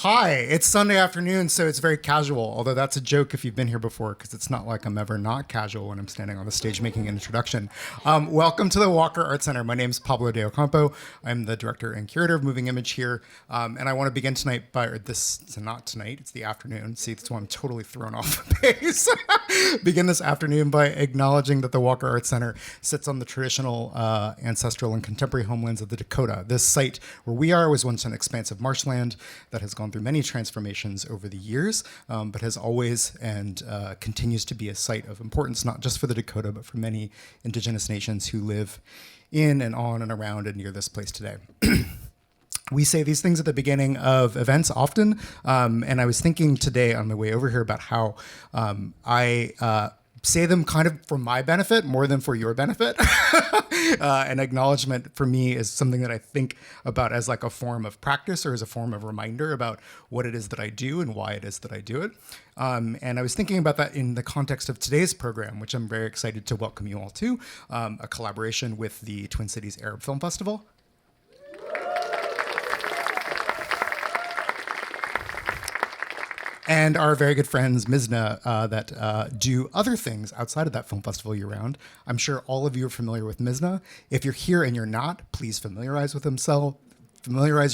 Hi, it's Sunday afternoon, so it's very casual, although that's a joke if you've been here before, because it's not like I'm ever not casual when I'm standing on the stage making an introduction. Welcome to the Walker Art Center. My name's Pablo de Ocampo. I'm the director and curator of Moving Image here, and I want to begin tonight by, not tonight, it's the afternoon. See, that's why I'm totally thrown off the pace. Begin this afternoon by acknowledging that the Walker Art Center sits on the traditional, ancestral, and contemporary homelands of the Dakota. This site where we are was once an expansive marshland that has gone through many transformations over the years, but has always and continues to be a site of importance, not just for the Dakota, but for many Indigenous nations who live in and on and around and near this place today. We say these things at the beginning of events often, and I was thinking today on my way over here about how I say them kind of for my benefit more than for your benefit. An acknowledgement for me is something that I think about as like a form of practice or as a form of reminder about what it is that I do and why it is that I do it. And I was thinking about that in the context of today's program, which I'm very excited to welcome you all to, a collaboration with the Twin Cities Arab Film Festival. And our very good friends, Mizna, that do other things outside of that film festival year-round. I'm sure all of you are familiar with Mizna. If you're here and you're not, please familiarize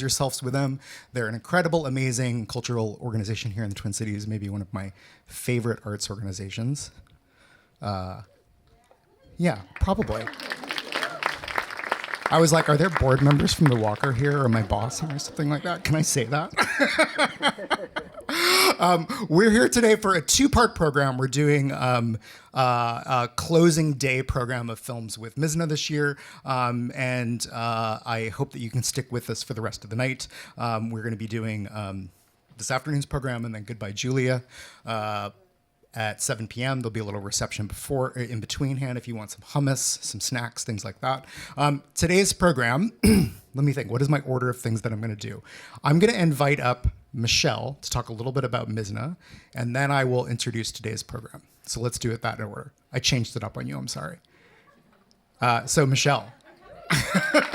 yourselves with them. They're an incredible, amazing cultural organization here in the Twin Cities, maybe one of my favorite arts organizations. Yeah, probably. I was like, are there board members from the Walker here or my boss or something like that? Can I say that? We're here today for a two-part program. We're doing a closing day program of films with Mizna this year, and I hope that you can stick with us for the rest of the night. We're going to be doing this afternoon's program and then Goodbye Julia at 7 p.m. There'll be a little reception in between hand if you want some hummus, some snacks, things like that. Today's program, let me think, what is my order of things that I'm going to do? I'm going to invite up Michelle to talk a little bit about Mizna, and then I will introduce today's program. So let's do it that in order. I changed it up on you, I'm sorry. So Michelle. That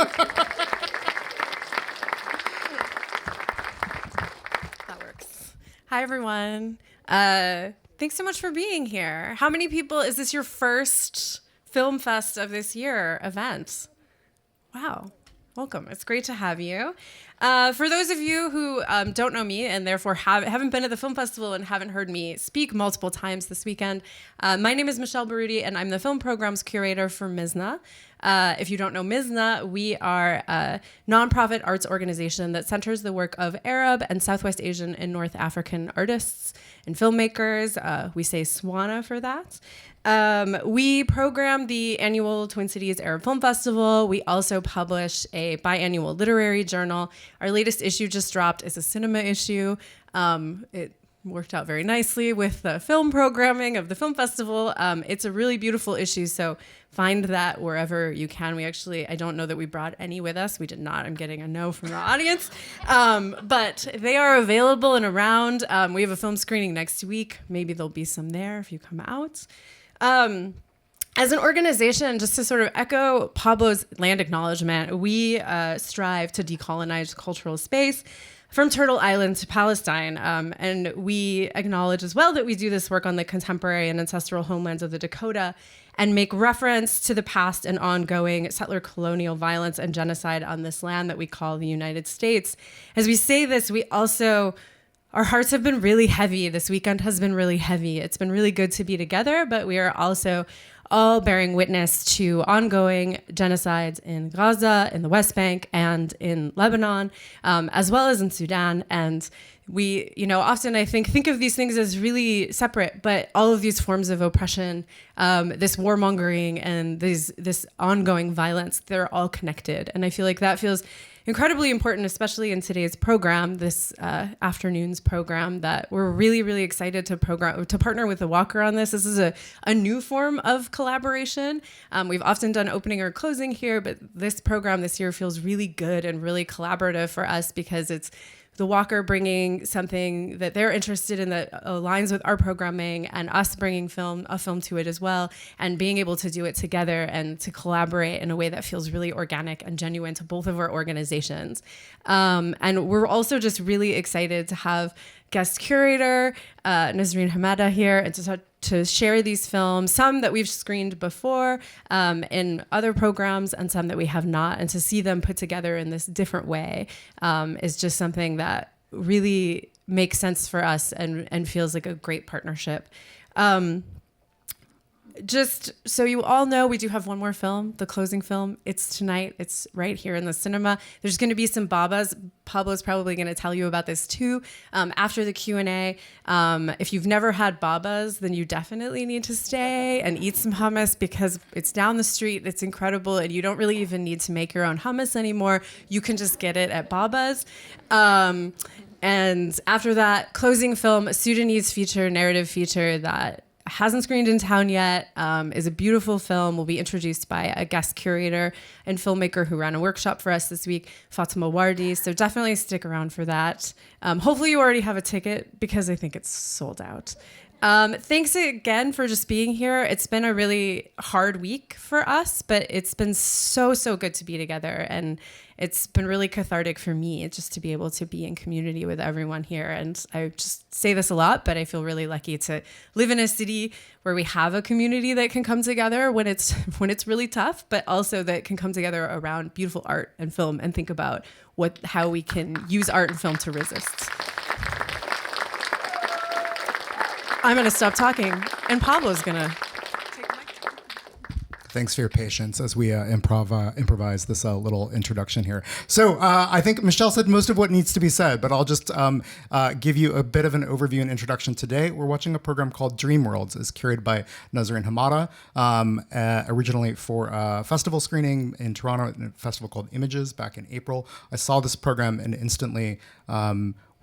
works. Hi, everyone. Thanks so much for being here. How many people, is this your first Film Fest of this year event? Wow. Welcome. It's great to have you. For those of you who don't know me and therefore haven't been at the film festival and haven't heard me speak multiple times this weekend, my name is Michelle Baroudi and I'm the film programs curator for Mizna. If you don't know Mizna, we are a nonprofit arts organization that centers the work of Arab and Southwest Asian and North African artists and filmmakers. We say SWANA for that. We program the annual Twin Cities Arab Film Festival. We also publish a biannual literary journal. Our latest issue just dropped. It's a cinema issue. It worked out very nicely with the film programming of the film festival. It's a really beautiful issue, so find that wherever you can. I don't know that we brought any with us. We did not. I'm getting a no from the audience. But they are available and around. We have a film screening next week. Maybe there'll be some there if you come out. As an organization, just to sort of echo Pablo's land acknowledgement, we strive to decolonize cultural space from Turtle Island to Palestine. And we acknowledge as well that we do this work on the contemporary and ancestral homelands of the Dakota and make reference to the past and ongoing settler colonial violence and genocide on this land that we call the United States. As we say this, our hearts have been really heavy. This weekend has been really heavy. It's been really good to be together, but we are also all bearing witness to ongoing genocides in Gaza, in the West Bank, and in Lebanon, as well as in Sudan. And we, often I think of these things as really separate, but all of these forms of oppression, this warmongering and this ongoing violence, they're all connected. And I feel like that feels incredibly important, especially in today's program, this afternoon's program, that we're really, really excited to partner with the Walker on this. This is a new form of collaboration. We've often done opening or closing here, but this program this year feels really good and really collaborative for us because it's the Walker bringing something that they're interested in that aligns with our programming, and us bringing a film to it as well, and being able to do it together and to collaborate in a way that feels really organic and genuine to both of our organizations. And we're also just really excited to have guest curator Nasrin Himada here and to share these films, some that we've screened before in other programs and some that we have not, and to see them put together in this different way is just something that really makes sense for us and feels like a great partnership. Just so you all know, we do have one more film, the closing film. It's tonight. It's right here in the cinema. There's going to be some babas. Pablo's probably going to tell you about this too after the Q&A. If you've never had babas, then you definitely need to stay and eat some hummus because it's down the street. It's incredible, and you don't really even need to make your own hummus anymore. You can just get it at Baba's. And after that, closing film, a Sudanese narrative feature that hasn't screened in town yet, is a beautiful film, will be introduced by a guest curator and filmmaker who ran a workshop for us this week, Fatima Wardi. So definitely stick around for that. Hopefully you already have a ticket because I think it's sold out. Thanks again for just being here. It's been a really hard week for us, but it's been so good to be together. And it's been really cathartic for me just to be able to be in community with everyone here. And I just say this a lot, but I feel really lucky to live in a city where we have a community that can come together when it's really tough, but also that can come together around beautiful art and film and think about how we can use art and film to resist. I'm going to stop talking, and Pablo's going to take my turn. Thanks for your patience as we improvise this little introduction here. So I think Michelle said most of what needs to be said, but I'll just give you a bit of an overview and introduction today. We're watching a program called Dreamworlds. It's curated by Nasrin Himada, originally for a festival screening in Toronto, a festival called Images back in April. I saw this program and instantly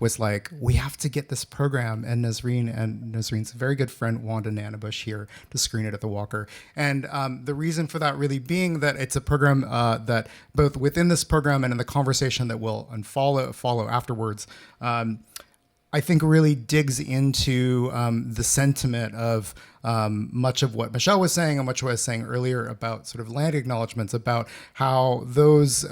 was like, we have to get this program and Nasrin's very good friend, Wanda Nanibush, here to screen it at the Walker. And the reason for that really being that it's a program that both within this program and in the conversation that will follow afterwards, I think really digs into the sentiment of much of what Michelle was saying and much what I was saying earlier about sort of land acknowledgements, about how those,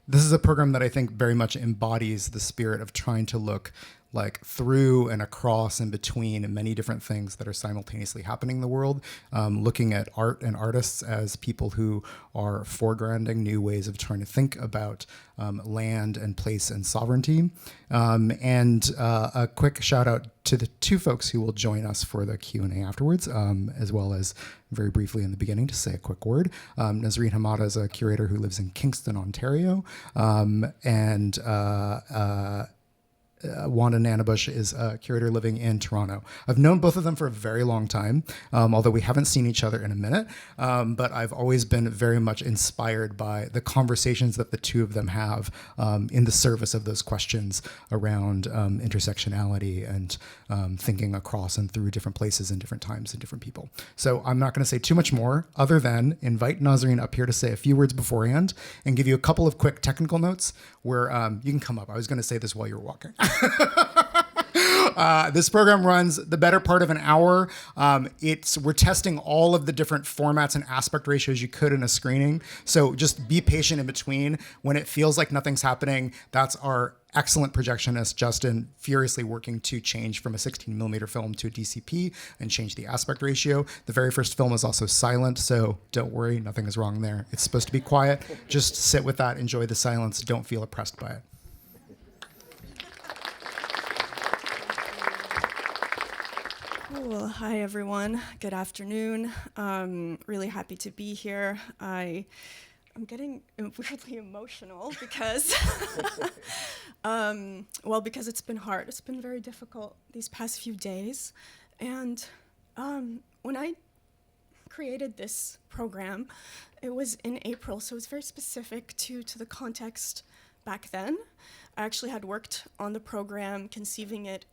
this is a program that I think very much embodies the spirit of trying to look like through and across and between many different things that are simultaneously happening in the world, looking at art and artists as people who are foregrounding new ways of trying to think about land and place and sovereignty. And a quick shout out to the two folks who will join us for the Q&A afterwards, as well as very briefly in the beginning to say a quick word. Nasrin Himada is a curator who lives in Kingston, Ontario, and Wanda Nanibush is a curator living in Toronto. I've known both of them for a very long time, although we haven't seen each other in a minute. But I've always been very much inspired by the conversations that the two of them have in the service of those questions around intersectionality and thinking across and through different places and different times and different people. So I'm not going to say too much more other than invite Nasrin up here to say a few words beforehand and give you a couple of quick technical notes where you can come up. I was going to say this while you were walking. This program runs the better part of an hour. We're testing all of the different formats and aspect ratios you could in a screening. So just be patient in between. When it feels like nothing's happening, that's our excellent projectionist, Justin, furiously working to change from a 16mm film to a DCP and change the aspect ratio. The very first film is also silent, so don't worry, nothing is wrong there. It's supposed to be quiet. Just sit with that, enjoy the silence, don't feel oppressed by it. Well, hi everyone. Good afternoon. Really happy to be here. I'm getting weirdly emotional because, because it's been hard. It's been very difficult these past few days. And when I created this program, it was in April, so it was very specific to the context back then. I actually had worked on the program, conceiving it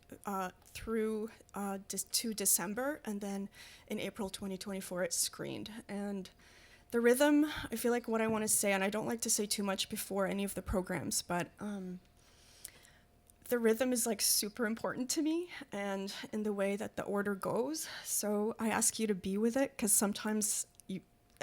through to December, and then in April 2024 it screened. And the rhythm, I feel like what I want to say, and I don't like to say too much before any of the programs, but the rhythm is like super important to me and in the way that the order goes. So I ask you to be with it because sometimes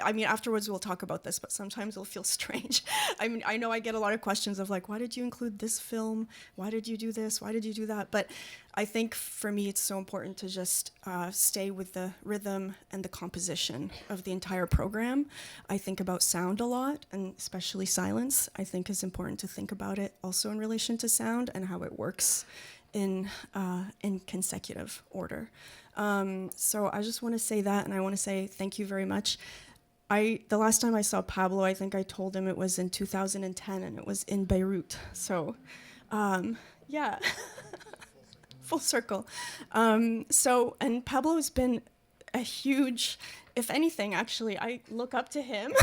I mean, afterwards we'll talk about this, but sometimes it'll feel strange. I mean, I know I get a lot of questions of like, why did you include this film? Why did you do this? Why did you do that? But I think for me, it's so important to just stay with the rhythm and the composition of the entire program. I think about sound a lot, and especially silence. I think is important to think about it also in relation to sound and how it works in consecutive order. So I just want to say that, and I want to say thank you very much. The last time I saw Pablo, I think I told him it was in 2010, and it was in Beirut. So, yeah, full circle. And Pablo has been a huge, if anything, actually, I look up to him,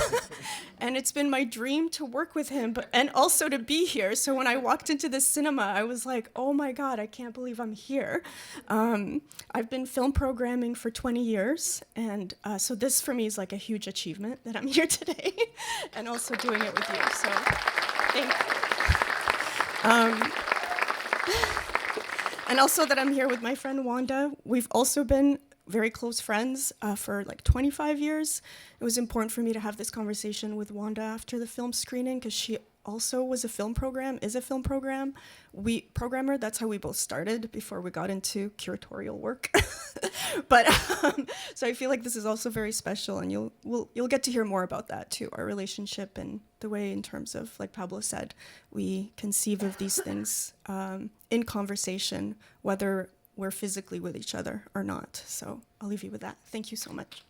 and it's been my dream to work with him, and also to be here. So when I walked into the cinema, I was like, oh my God, I can't believe I'm here. I've been film programming for 20 years, and so this for me is like a huge achievement that I'm here today, and also doing it with you. So thank you. And also that I'm here with my friend Wanda. We've also been very close friends for like 25 years. It was important for me to have this conversation with Wanda after the film screening because she also was a film programmer. That's how we both started before we got into curatorial work. But so I feel like this is also very special, and you'll get to hear more about that too, our relationship and the way, in terms of, like Pablo said, we conceive of these things in conversation, whether we're physically with each other or not. So I'll leave you with that. Thank you so much.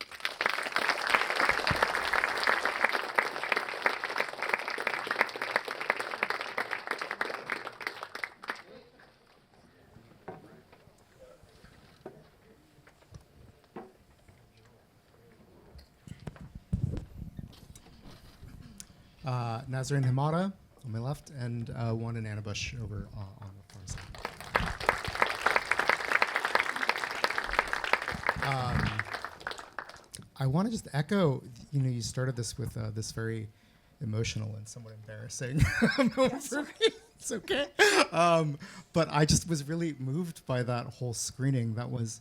Nasrin Himada on my left, and Wanda Nanibush over on the far side. I want to just echo, you started this with this very emotional and somewhat embarrassing moment for me. It's okay. But I just was really moved by that whole screening. That was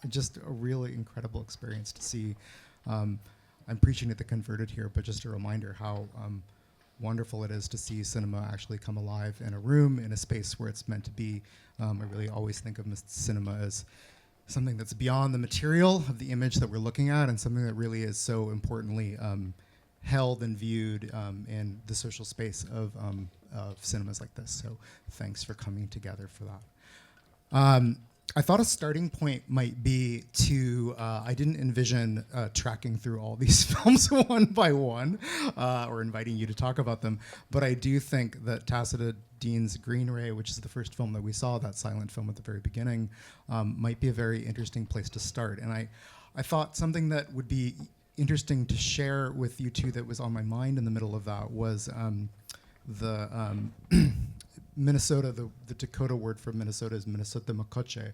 just a really incredible experience to see. I'm preaching at the converted here, but just a reminder how wonderful it is to see cinema actually come alive in a room, in a space where it's meant to be. I really always think of cinema as something that's beyond the material of the image that we're looking at, and something that really is so importantly held and viewed in the social space of cinemas like this. So thanks for coming together for that. I thought a starting point might be to, I didn't envision tracking through all these films one by one, or inviting you to talk about them, but I do think that Tacita Dean's Green Ray, which is the first film that we saw, that silent film at the very beginning, might be a very interesting place to start. And I thought something that would be interesting to share with you two that was on my mind in the middle of that was the Minnesota, the Dakota word for Minnesota is Minnesota Makoche,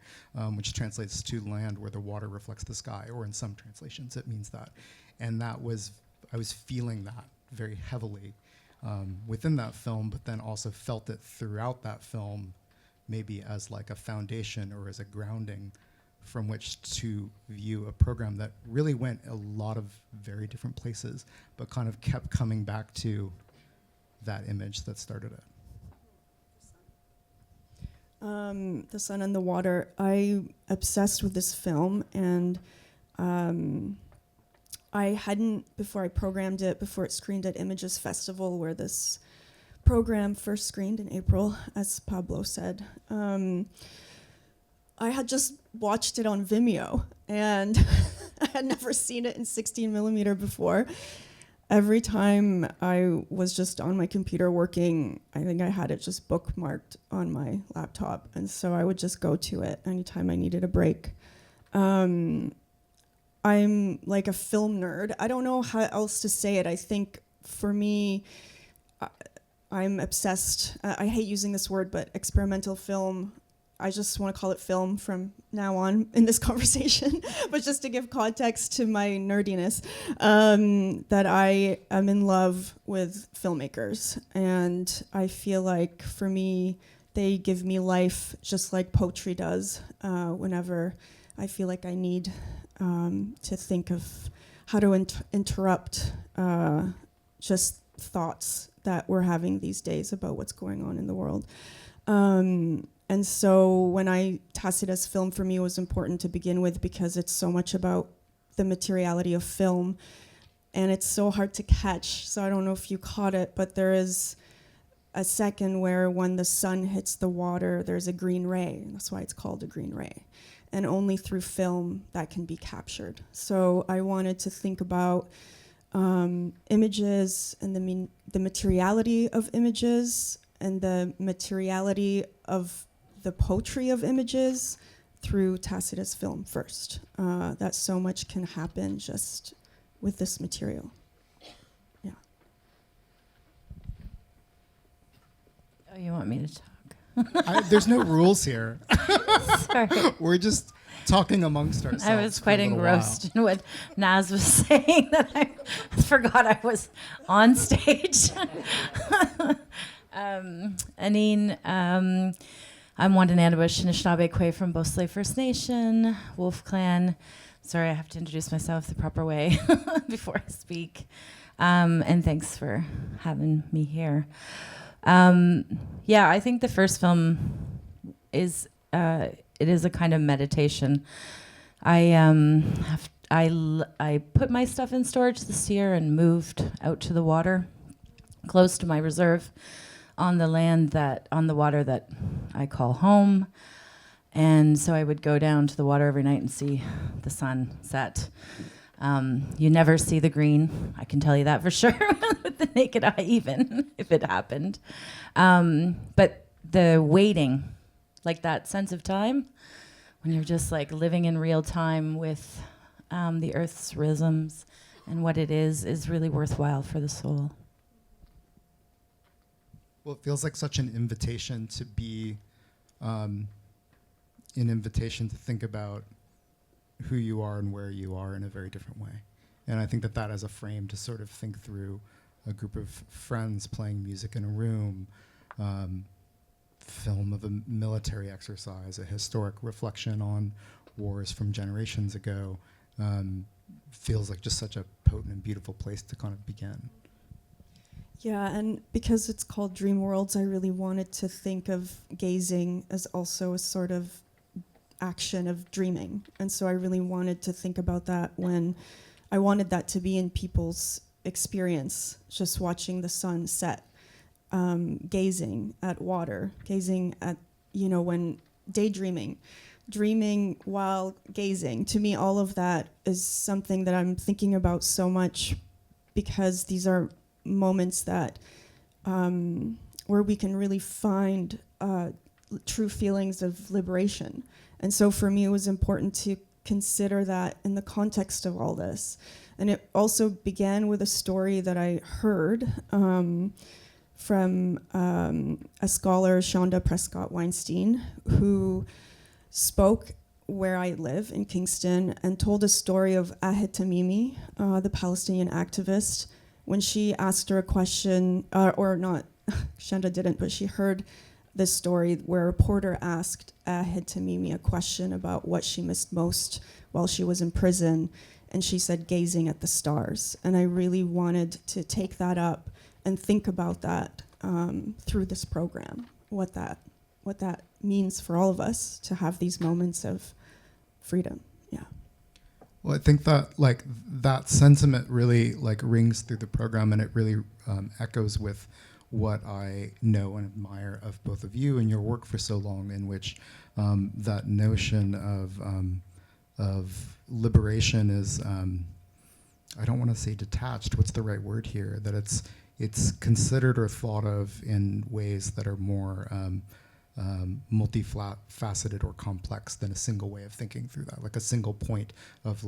which translates to land where the water reflects the sky, or in some translations it means that. And I was feeling that very heavily within that film, but then also felt it throughout that film, maybe as like a foundation or as a grounding from which to view a program that really went a lot of very different places, but kind of kept coming back to that image that started it. The Sun and the Water. I'm obsessed with this film, and I hadn't, before I programmed it, before it screened at Images Festival, where this program first screened in April, as Pablo said. I had just watched it on Vimeo, and I had never seen it in 16 millimeter before. Every time I was just on my computer working, I think I had it just bookmarked on my laptop, and so I would just go to it anytime I needed a break. I'm like a film nerd. I don't know how else to say it. I think for me, I'm obsessed. I hate using this word, but experimental film. I just want to call it film from now on in this conversation, but just to give context to my nerdiness, that I am in love with filmmakers. And I feel like for me, they give me life just like poetry does whenever I feel like I need to think of how to interrupt just thoughts that we're having these days about what's going on in the world. And so when Tacita's film for me was important to begin with because it's so much about the materiality of film and it's so hard to catch. So I don't know if you caught it, but there is a second where when the sun hits the water, there's a green ray. That's why it's called a green ray. And only through film that can be captured. So I wanted to think about images and the materiality of images and the materiality of the poetry of images through Tacita's film first. That so much can happen just with this material. Yeah. Oh, you want me to talk? There's no rules here. Sorry. We're just talking amongst ourselves. I was for quite a little engrossed in what Naz was saying that I forgot I was on stage. Anine, I'm Wanda Nanibush, Anishinaabe Kwe from Basel First Nation, Wolf Clan. Sorry, I have to introduce myself the proper way before I speak. And thanks for having me here. Yeah, I think the first film is it is a kind of meditation. I put my stuff in storage this year and moved out to the water, close to my reserve, on the water that I call home. And so I would go down to the water every night and see the sun set. You never see the green, I can tell you that for sure, with the naked eye even, if it happened. But the waiting, like that sense of time, when you're just like living in real time with the earth's rhythms and what it is really worthwhile for the soul. Well, it feels like such an invitation to be, an invitation to think about who you are and where you are in a very different way. And I think that as a frame to sort of think through a group of friends playing music in a room, film of a military exercise, a historic reflection on wars from generations ago, feels like just such a potent and beautiful place to kind of begin. Yeah, and because it's called Dreamworlds, I really wanted to think of gazing as also a sort of action of dreaming. And so I really wanted to think about that when I wanted that to be in people's experience, just watching the sun set, gazing at water, gazing at, when daydreaming, dreaming while gazing. To me, all of that is something that I'm thinking about so much because these are moments that where we can really find true feelings of liberation. And so for me, it was important to consider that in the context of all this. And it also began with a story that I heard from a scholar, Shonda Prescott Weinstein, who spoke where I live in Kingston and told a story of Ahed Tamimi, the Palestinian activist, when she asked her a question, or not, Shonda didn't, but she heard this story where a reporter asked Ahed Tamimi a question about what she missed most while she was in prison, and she said gazing at the stars. And I really wanted to take that up and think about that through this program, what that means for all of us to have these moments of freedom. Yeah. Well, I think that that sentiment really rings through the program, and it really echoes with what I know and admire of both of you and your work for so long, in which that notion of liberation is, I don't want to say detached. What's the right word here? That it's considered or thought of in ways that are more multifaceted or complex than a single way of thinking through that, like a single point of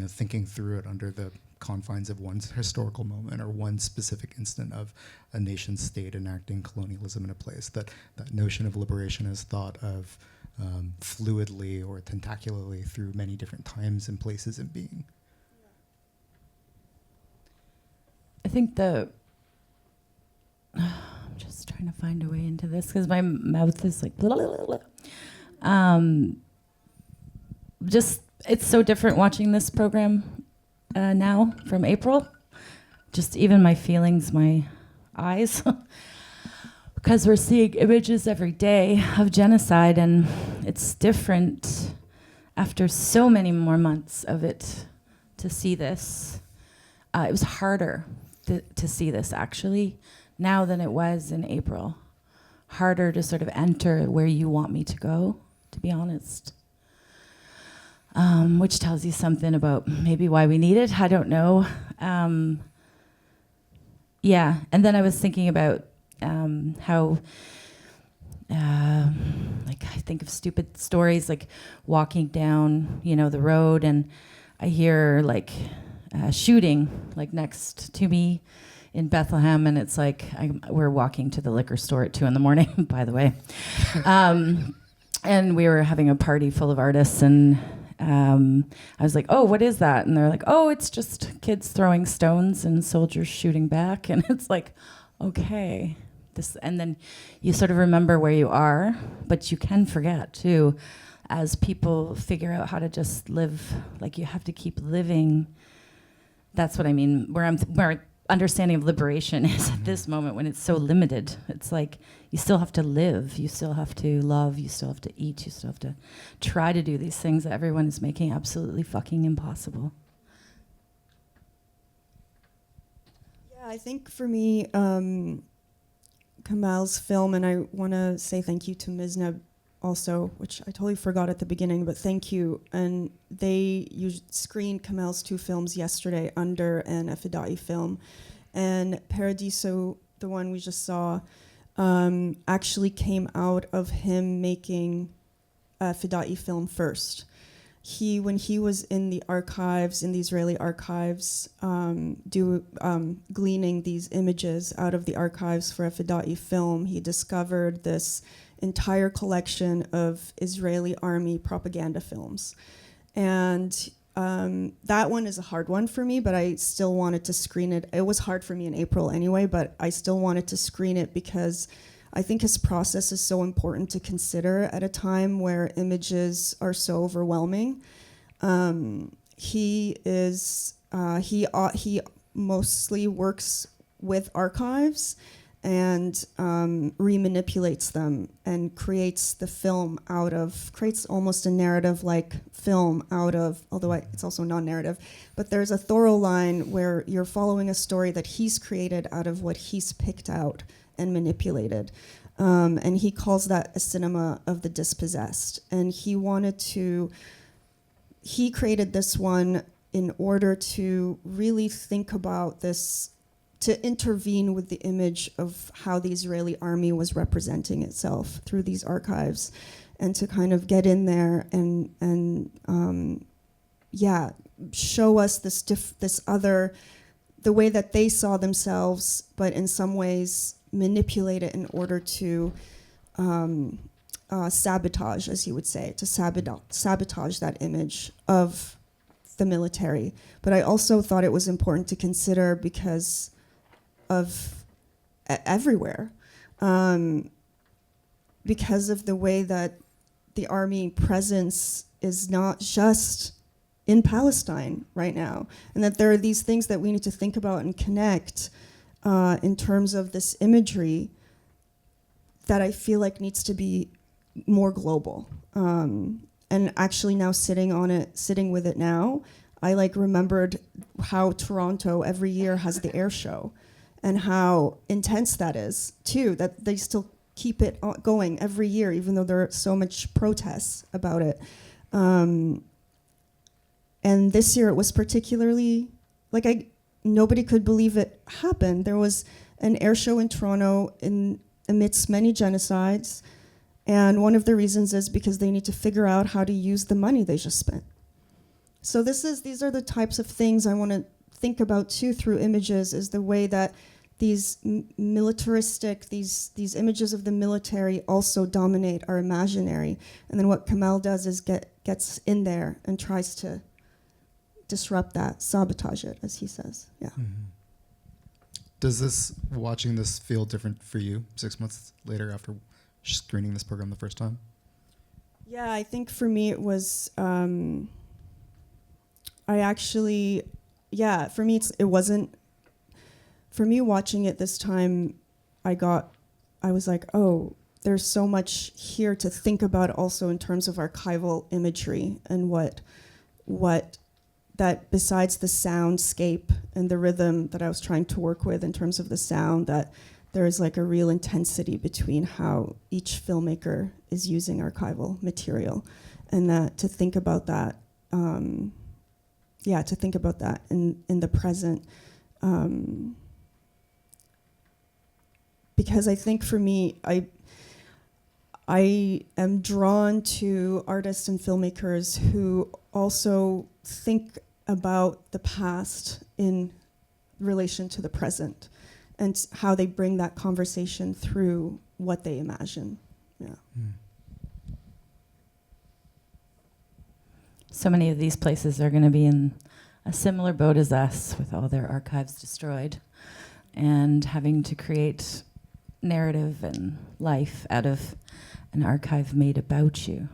thinking through it under the confines of one historical moment or one specific instant of a nation state enacting colonialism in a place. That notion of liberation is thought of fluidly or tentacularly through many different times and places and being. I think just trying to find a way into this because my mouth is like blah, blah, blah, blah. Just it's so different watching this program now from April. Just even my feelings, my eyes, because we're seeing images every day of genocide, and it's different after so many more months of it to see this. It was harder to see this actually now than it was in April. Harder to sort of enter where you want me to go, to be honest. Which tells you something about maybe why we need it. I don't know. Yeah, and then I was thinking about how, like, I think of stupid stories, like walking down, the road, and I hear like shooting, like next to me in Bethlehem, and it's like we're walking to the liquor store at 2 a.m, by the way, and we were having a party full of artists, and I was like, oh, what is that? And they're like, oh, it's just kids throwing stones and soldiers shooting back. And it's like, okay. And then you sort of remember where you are, but you can forget too, as people figure out how to just live, like you have to keep living. That's what I mean, where understanding of liberation is at this moment when it's so limited. It's like you still have to live, you still have to love, you still have to eat, you still have to try to do these things that everyone is making absolutely fucking impossible. Yeah, I think for me, Kamal's film, and I want to say thank you to Mizna also, which I totally forgot at the beginning, but thank you. And they screened Kamal's 2 films yesterday under an Fidai film. And Paradiso, the one we just saw, actually came out of him making a Fidai film first. When he was in the archives, in the Israeli archives, gleaning these images out of the archives for a Fidai film, he discovered this entire collection of Israeli army propaganda films. And that one is a hard one for me, but I still wanted to screen it. It was hard for me in April anyway, but I still wanted to screen it because I think his process is so important to consider at a time where images are so overwhelming. He mostly works with archives and remanipulates them and creates almost a narrative-like film out of, although it's also non-narrative, but there's a thorough line where you're following a story that he's created out of what he's picked out and manipulated. And he calls that a cinema of the dispossessed. And he created this one in order to really think about this, to intervene with the image of how the Israeli army was representing itself through these archives, and to kind of get in there and show us this other, the way that they saw themselves, but in some ways manipulate it in order to sabotage, as he would say, to sabotage that image of the military. But I also thought it was important to consider because of everywhere, because of the way that the army presence is not just in Palestine right now, and that there are these things that we need to think about and connect in terms of this imagery that I feel like needs to be more global. And actually now sitting with it now, I remembered how Toronto every year has the air show and how intense that is too, that they still keep it going every year, even though there are so much protests about it. And this year it was particularly, nobody could believe it happened. There was an air show in Toronto amidst many genocides, and one of the reasons is because they need to figure out how to use the money they just spent. So these are the types of things I want to think about too through images, is the way that these militaristic, these images of the military also dominate our imaginary. And then what Kamal does is gets in there and tries to disrupt that, sabotage it, as he says. Yeah. Does watching this feel different for you 6 months later after screening this program the first time? Yeah, I think for me it was, for me watching it this time, I was like, oh, there's so much here to think about also in terms of archival imagery and what that besides the soundscape and the rhythm that I was trying to work with in terms of the sound, that there is like a real intensity between how each filmmaker is using archival material, and that to think about that, in the present, because I think for me, I am drawn to artists and filmmakers who also think about the past in relation to the present and how they bring that conversation through what they imagine. Yeah. Mm. So many of these places are going to be in a similar boat as us, with all their archives destroyed and having to create narrative and life out of an archive made about you.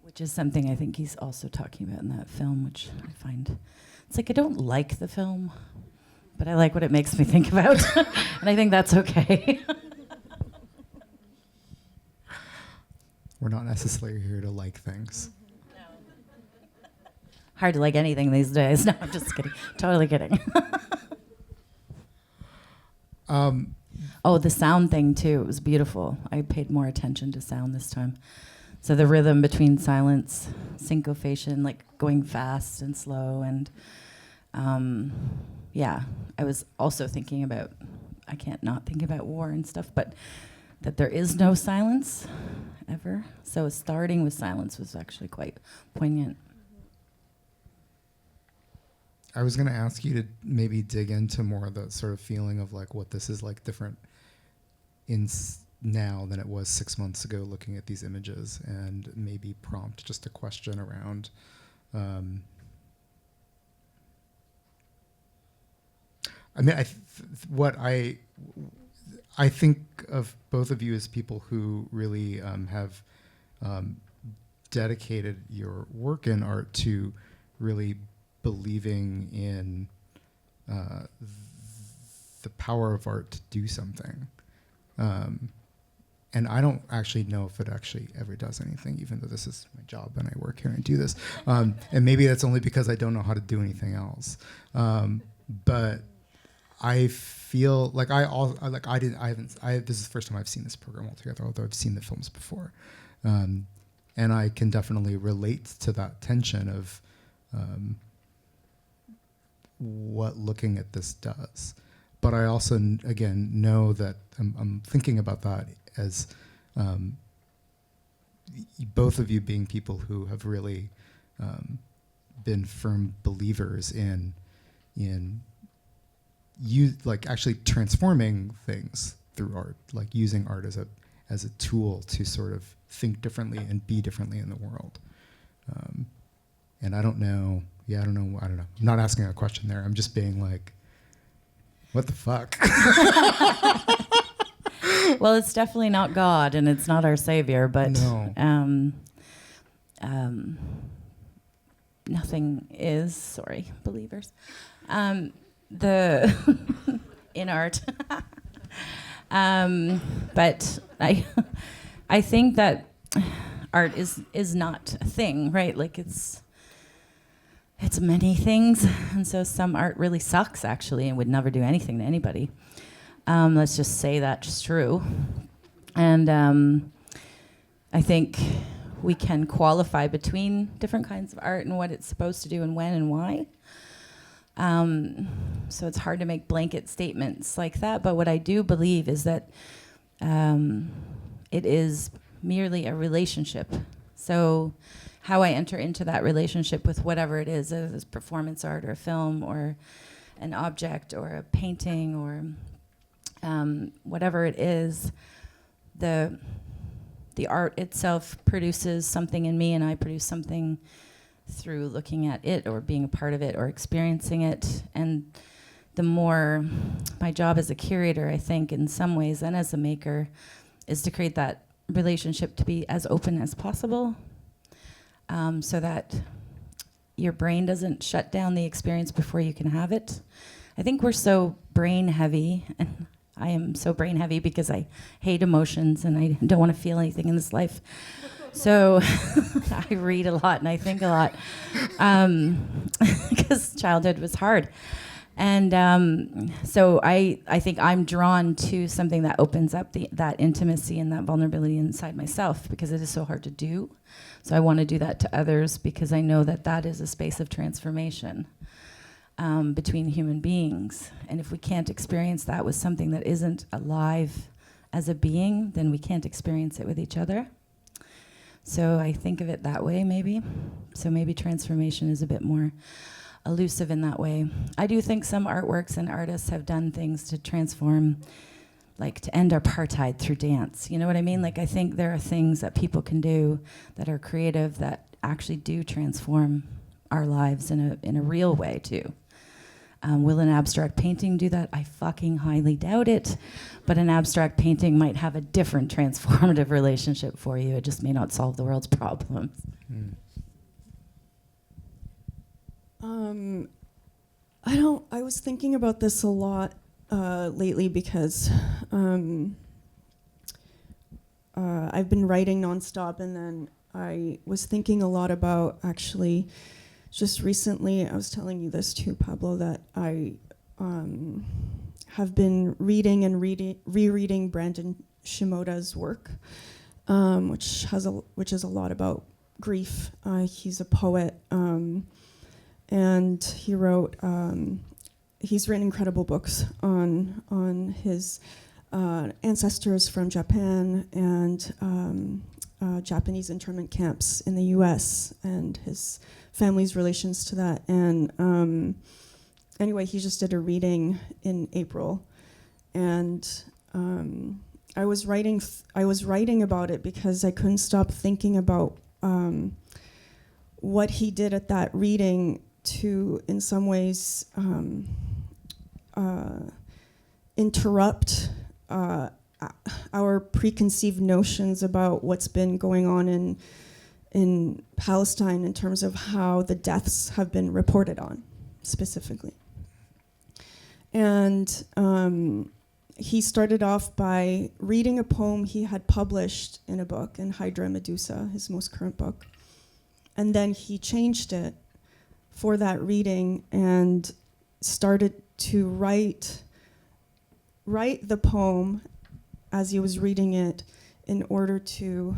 Which is something I think he's also talking about in that film, which I find, it's like I don't like the film, but I like what it makes me think about, and I think that's okay. We're not necessarily here to like things. No. Hard to like anything these days. No, I'm just kidding. Totally kidding. Oh, the sound thing too. It was beautiful. I paid more attention to sound this time. So the rhythm between silence, syncopation, like going fast and slow, and I was also thinking about, I can't not think about war and stuff, but that there is no silence ever. So starting with silence was actually quite poignant. I was going to ask you to maybe dig into more of the sort of feeling of like what this is like different now than it was 6 months ago, looking at these images, and maybe prompt just a question around I mean, what I think of both of you as people who really have dedicated your work in art to really believing in the power of art to do something. And I don't actually know if it actually ever does anything, even though this is my job and I work here and do this. And maybe that's only because I don't know how to do anything else. But I feel like this is the first time I've seen this program altogether, although I've seen the films before. And I can definitely relate to that tension of what looking at this does. But I also, again, know that I'm thinking about that as both of you being people who have really been firm believers in you, like actually transforming things through art, like using art as a tool to sort of think differently and be differently in the world. And I don't know. I'm not asking a question there. I'm just being like, what the fuck? Well, it's definitely not God, and it's not our Savior, but no. Nothing is, sorry, believers, the in art. But I think that art is not a thing, right? Like it's many things, and so some art really sucks actually and would never do anything to anybody. Let's just say that's true. And I think we can qualify between different kinds of art and what it's supposed to do and when and why. So it's hard to make blanket statements like that, but what I do believe is that it is merely a relationship. So how I enter into that relationship with whatever it is, whether it's performance art or a film or an object or a painting or whatever it is, the art itself produces something in me, and I produce something through looking at it or being a part of it or experiencing it. And the more my job as a curator, I think, in some ways, and as a maker, is to create that relationship to be as open as possible, so that your brain doesn't shut down the experience before you can have it. I think we're so brain heavy, and I am so brain heavy because I hate emotions and I don't want to feel anything in this life. So I read a lot and I think a lot, because childhood was hard. And so I think I'm drawn to something that opens up that intimacy and that vulnerability inside myself, because it is so hard to do. So I want to do that to others, because I know that that is a space of transformation between human beings. And if we can't experience that with something that isn't alive as a being, then we can't experience it with each other. So I think of it that way, maybe. So maybe transformation is a bit more elusive in that way. I do think some artworks and artists have done things to transform, like to end apartheid through dance. You know what I mean? Like, I think there are things that people can do that are creative that actually do transform our lives in a real way too. Will an abstract painting do that? I fucking highly doubt it. But an abstract painting might have a different transformative relationship for you. It just may not solve the world's problems. I was thinking about this a lot lately, because I've been writing nonstop, and then I was thinking a lot about, actually, just recently, I was telling you this too, Pablo, that I have been reading and rereading Brandon Shimoda's work, which is a lot about grief. He's a poet, and he wrote. He's written incredible books on his ancestors from Japan and Japanese internment camps in the U.S. and his family's relations to that. And anyway, he just did a reading in April, and I was writing about it because I couldn't stop thinking about what he did at that reading to, in some ways, interrupt our preconceived notions about what's been going on in Palestine in terms of how the deaths have been reported on, specifically. And he started off by reading a poem he had published in a book, in Hydra Medusa, his most current book. And then he changed it for that reading and started to write the poem as he was reading it, in order to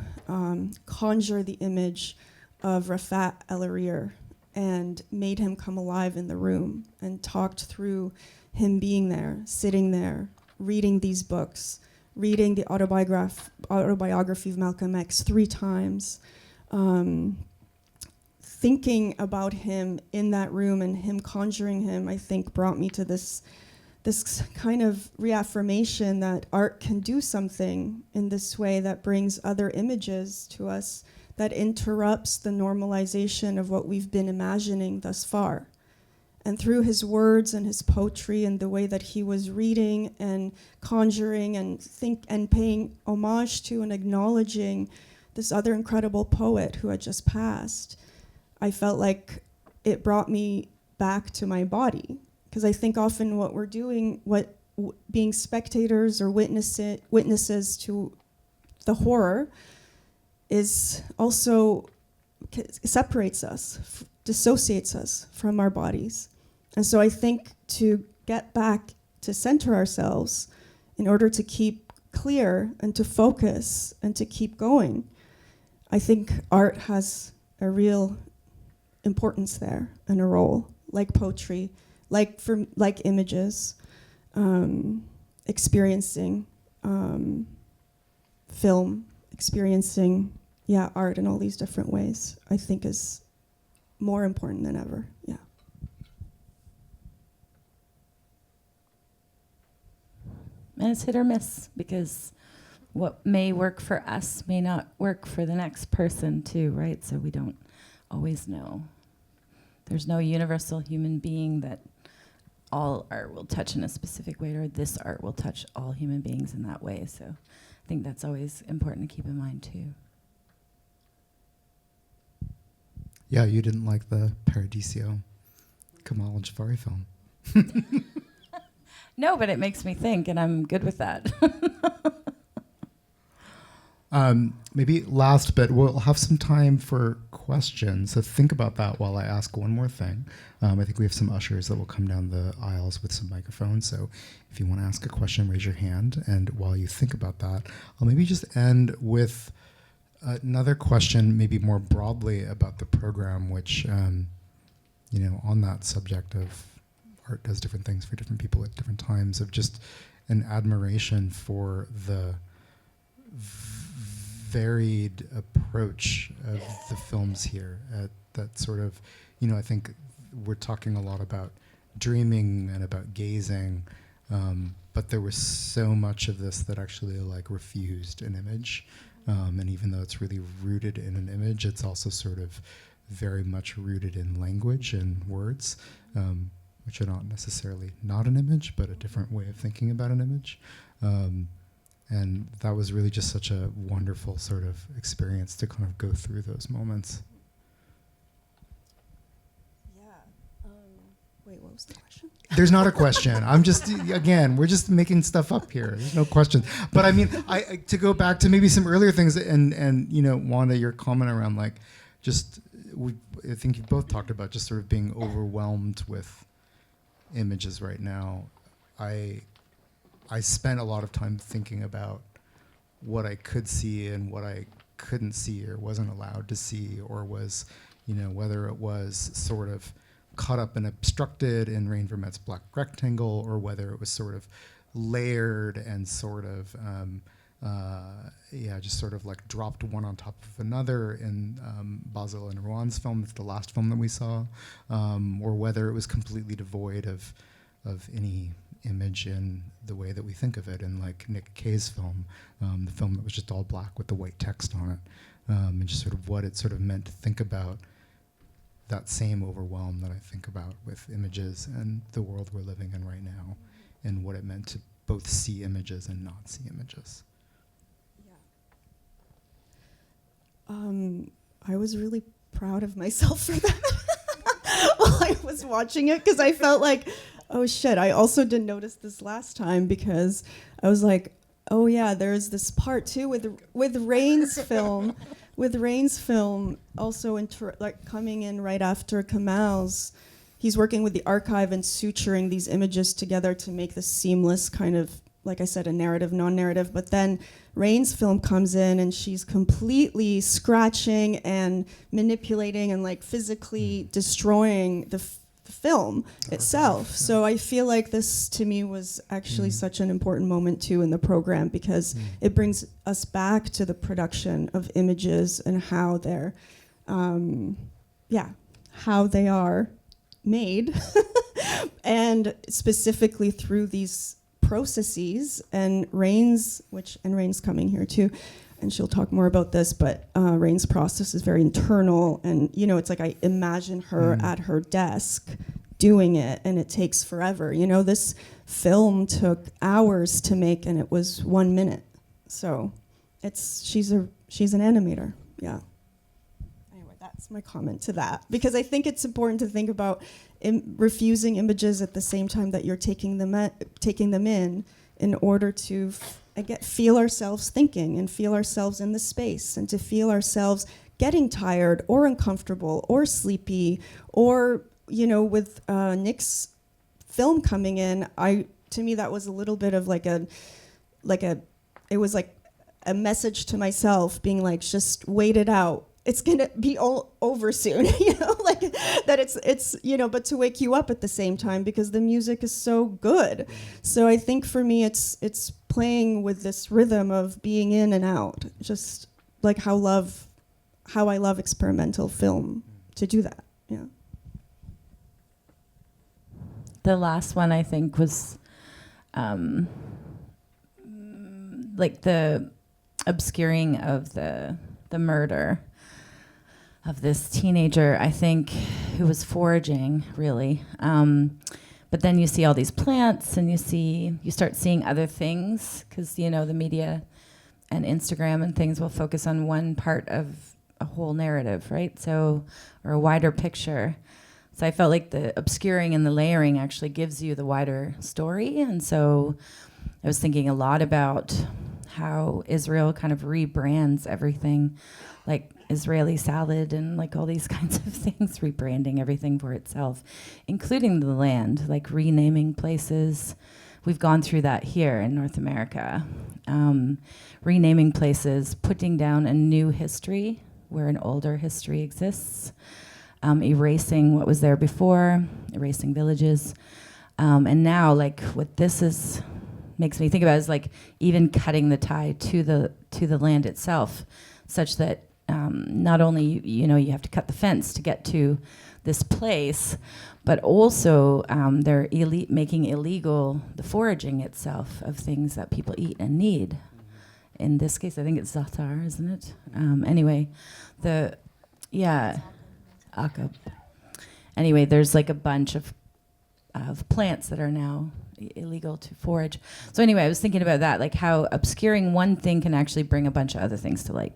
conjure the image of Rafat El-Arir, and made him come alive in the room, and talked through him being there, sitting there, reading these books, reading the autobiography of Malcolm X 3 times, thinking about him in that room and him conjuring him, I think, brought me to this kind of reaffirmation that art can do something in this way that brings other images to us, that interrupts the normalization of what we've been imagining thus far. And through his words and his poetry and the way that he was reading and conjuring and paying homage to and acknowledging this other incredible poet who had just passed, I felt like it brought me back to my body. Because I think often what we're doing, being spectators or witnesses to the horror, is also separates us, dissociates us from our bodies. And so I think to get back to center ourselves in order to keep clear and to focus and to keep going, I think art has a real importance there and a role, like poetry, like images, experiencing film, experiencing art in all these different ways, I think is more important than ever. Yeah. And it's hit or miss, because what may work for us may not work for the next person too, right? So we don't always know. there's no universal human being that all art will touch in a specific way, or this art will touch all human beings in that way. So I think that's always important to keep in mind too. Yeah, you didn't like the Paradiso Kamal Aljafari film. No, but it makes me think, and I'm good with that. Maybe last bit, we'll have some time for questions. So think about that while I ask one more thing. I think we have some ushers that will come down the aisles with some microphones. So if you want to ask a question, raise your hand. And while you think about that, I'll maybe just end with another question, maybe more broadly about the program, which, you know, on that subject of art does different things for different people at different times, of just an admiration for the varied approach of the films here. That sort of, you know, I think we're talking a lot about dreaming and about gazing, but there was so much of this that actually like refused an image. And even though it's really rooted in an image, it's also sort of very much rooted in language and words, which are not necessarily not an image, but a different way of thinking about an image. And that was really just such a wonderful sort of experience to kind of go through those moments. Yeah. Wait, what was the question? There's not a question. I'm just, again, we're just making stuff up here. There's no question. But I mean, I to go back to maybe some earlier things, and you know, Wanda, your comment around like, just, I think you both talked about just sort of being overwhelmed with images right now. I spent a lot of time thinking about what I could see and what I couldn't see or wasn't allowed to see, or was, you know, whether it was sort of caught up and obstructed in Rhayne Vermette's Black Rectangle, or whether it was sort of layered and sort of, just sort of like dropped one on top of another in Basel and Ruanne's film. It's the last film that we saw, or whether it was completely devoid of any image in the way that we think of it, in like NIC Kay's film, the film that was just all black with the white text on it, and just sort of what it sort of meant to think about that same overwhelm that I think about with images and the world we're living in right now, and what it meant to both see images and not see images. Yeah. I was really proud of myself for that while I was watching it, because I felt like, oh shit, I also didn't notice this last time, because I was like, oh yeah, there's this part too with Rhayne's film, also like coming in right after Kamal's. He's working with the archive and suturing these images together to make this seamless kind of, like I said, a narrative, non-narrative. But then Rhayne's film comes in and she's completely scratching and manipulating and like physically destroying the film itself. So I feel like this to me was actually such an important moment too in the program, because it brings us back to the production of images and how they're how they are made and specifically through these processes. And Rhayne's coming here too, and she'll talk more about this, but Rhayne's process is very internal, and you know, it's like I imagine her at her desk doing it, and it takes forever. You know, this film took hours to make, and it was 1 minute. So she's an animator. Yeah. Anyway, that's my comment to that, because I think it's important to think about refusing images at the same time that you're taking them in order to feel ourselves thinking and feel ourselves in the space, and to feel ourselves getting tired or uncomfortable or sleepy, or, you know, with Nick's film coming in, to me that was a little bit of it was like a message to myself being like, just wait it out. It's gonna be all over soon, you know, like that it's, you know, but to wake you up at the same time, because the music is so good. So I think for me, it's playing with this rhythm of being in and out, just like how I love experimental film to do that. Yeah. The last one I think was like the obscuring of the murder. this teenager, I think, who was foraging, really. But then you see all these plants, and you start seeing other things, because, the media and Instagram and things will focus on one part of a whole narrative, right? So, or a wider picture. So I felt like the obscuring and the layering actually gives you the wider story. And so I was thinking a lot about how Israel kind of rebrands everything, like Israeli salad and like all these kinds of things, rebranding everything for itself, including the land, like renaming places. We've gone through that here in North America. Renaming places, putting down a new history where an older history exists. Erasing what was there before, erasing villages. And now, like, what this makes me think about is like even cutting the tie to the land itself, such that not only you have to cut the fence to get to this place, but also they're making illegal the foraging itself of things that people eat and need. In this case, I think it's za'atar, isn't it? Anyway, Akab. Anyway, there's like a bunch of plants that are now illegal to forage. So anyway, I was thinking about that, like how obscuring one thing can actually bring a bunch of other things to light.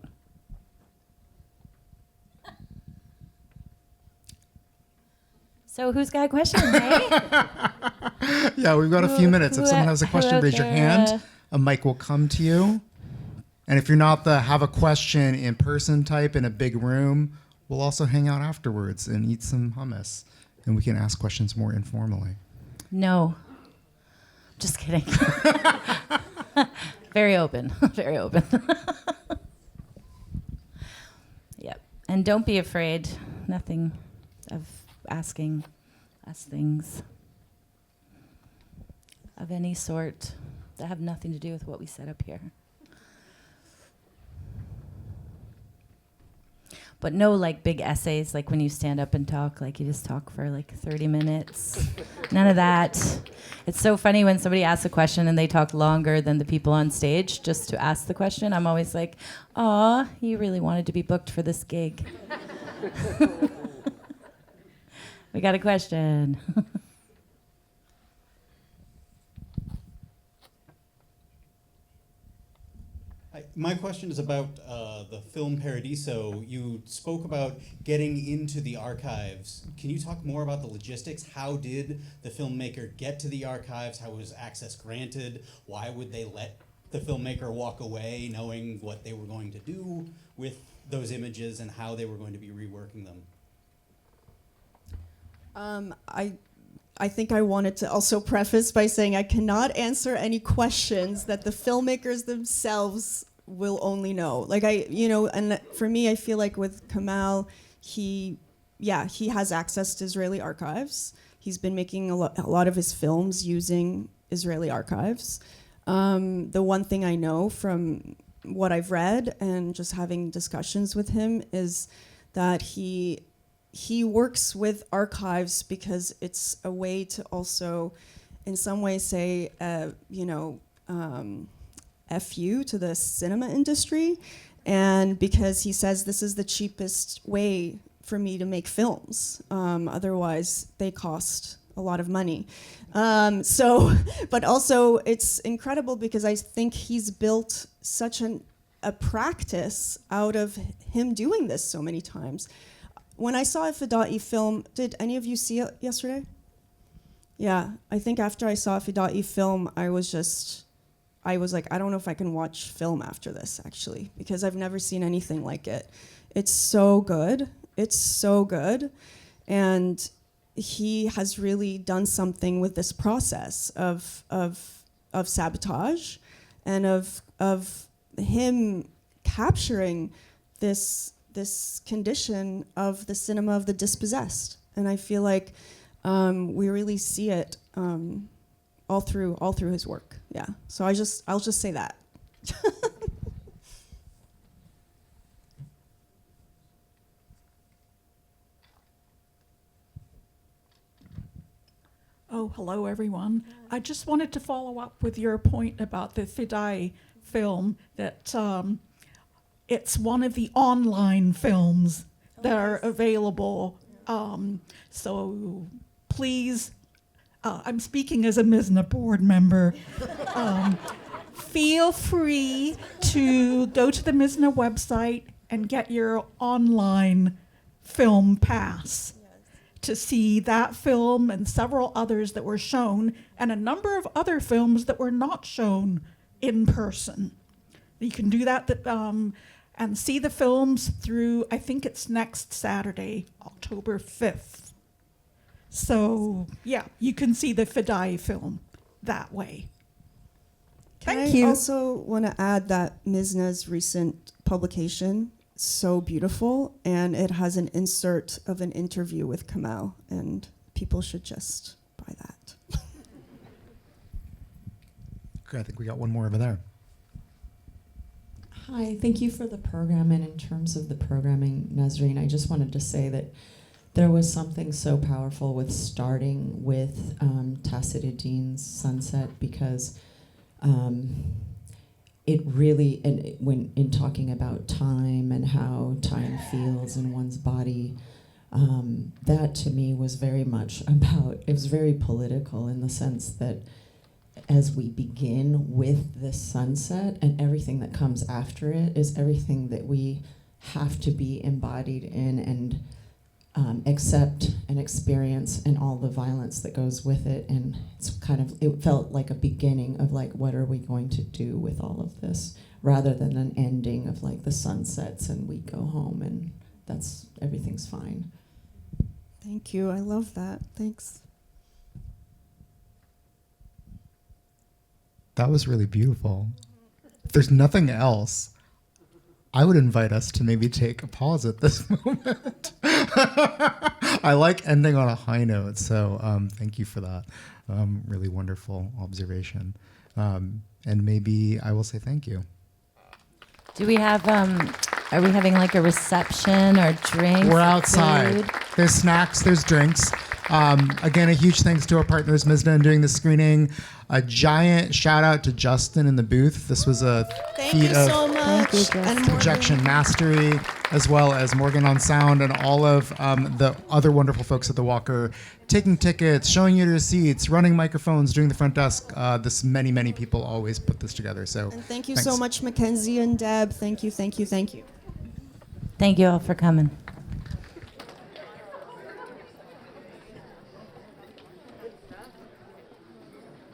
So who's got a question, hey? Yeah, we've got a few minutes. If someone has a question, raise your hand. A mic will come to you. And if you're not the have a question in person type in a big room, we'll also hang out afterwards and eat some hummus. And we can ask questions more informally. No. Just kidding. Very open. Very open. Yep. And don't be afraid. Nothing of asking us things of any sort that have nothing to do with what we set up here. But no, like, big essays, like when you stand up and talk, like you just talk for like 30 minutes. None of that. It's so funny when somebody asks a question and they talk longer than the people on stage just to ask the question. I'm always like, aw, you really wanted to be booked for this gig. We got a question. My question is about the film Paradiso. You spoke about getting into the archives. Can you talk more about the logistics? How did the filmmaker get to the archives? How was access granted? Why would they let the filmmaker walk away knowing what they were going to do with those images and how they were going to be reworking them? I think I wanted to also preface by saying I cannot answer any questions that the filmmakers themselves will only know. Like and for me, I feel like with Kamal, he has access to Israeli archives. He's been making a lot of his films using Israeli archives. The one thing I know from what I've read and just having discussions with him is that he works with archives because it's a way to also, in some way, say, F you to the cinema industry. And because he says this is the cheapest way for me to make films. Otherwise, they cost a lot of money. But also, it's incredible because I think he's built such a practice out of him doing this so many times. When I saw a Fidai film, did any of you see it yesterday? Yeah, I think after I saw a Fidai film, I was like, I don't know if I can watch film after this, actually, because I've never seen anything like it. It's so good. It's so good. And he has really done something with this process of sabotage and of him capturing this condition of the cinema of the dispossessed. And I feel like we really see it all through his work. Yeah. So I'll just say that. Oh, hello, everyone. I just wanted to follow up with your point about the Fidai film, that it's one of the online films that are available. So please, I'm speaking as a Mizna board member. Feel free to go to the Mizna website and get your online film pass to see that film and several others that were shown, and a number of other films that were not shown in person. You can do that and see the films through, I think it's next Saturday, October 5th. So, yeah, you can see the Fidai film that way. Thank you. I also want to add that Mizna's recent publication, so beautiful, and it has an insert of an interview with Kamal, and people should just buy that. Okay, I think we got one more over there. Hi, thank you for the program. And in terms of the programming, Nasrin, I just wanted to say that there was something so powerful with starting with Tacita Dean's Sunset, because it really, and when in talking about time and how time feels in one's body, that to me was very much about, it was very political in the sense that as we begin with this sunset, and everything that comes after it is everything that we have to be embodied in and accept and experience, and all the violence that goes with it. And it's kind of, it felt like a beginning of like, what are we going to do with all of this, rather than an ending of like the sun sets and we go home and that's, everything's fine. Thank you. I love that. Thanks. That was really beautiful. If there's nothing else, I would invite us to maybe take a pause at this moment. I like ending on a high note, so thank you for that. Really wonderful observation. And maybe I will say thank you. Do we have, are we having like a reception or drinks? We're or outside. food? There's snacks, there's drinks. Again, a huge thanks to our partners, Mizna, in doing the screening. A giant shout out to Justin in the booth. This was a feat of Thank you, Justin. projection mastery, as well as Morgan on sound, and all of the other wonderful folks at the Walker, taking tickets, showing you your seats, running microphones, doing the front desk. Many people always put this together. So And thank you thanks. so much, Mackenzie and Deb. Thank you, thank you, thank you. Thank you all for coming.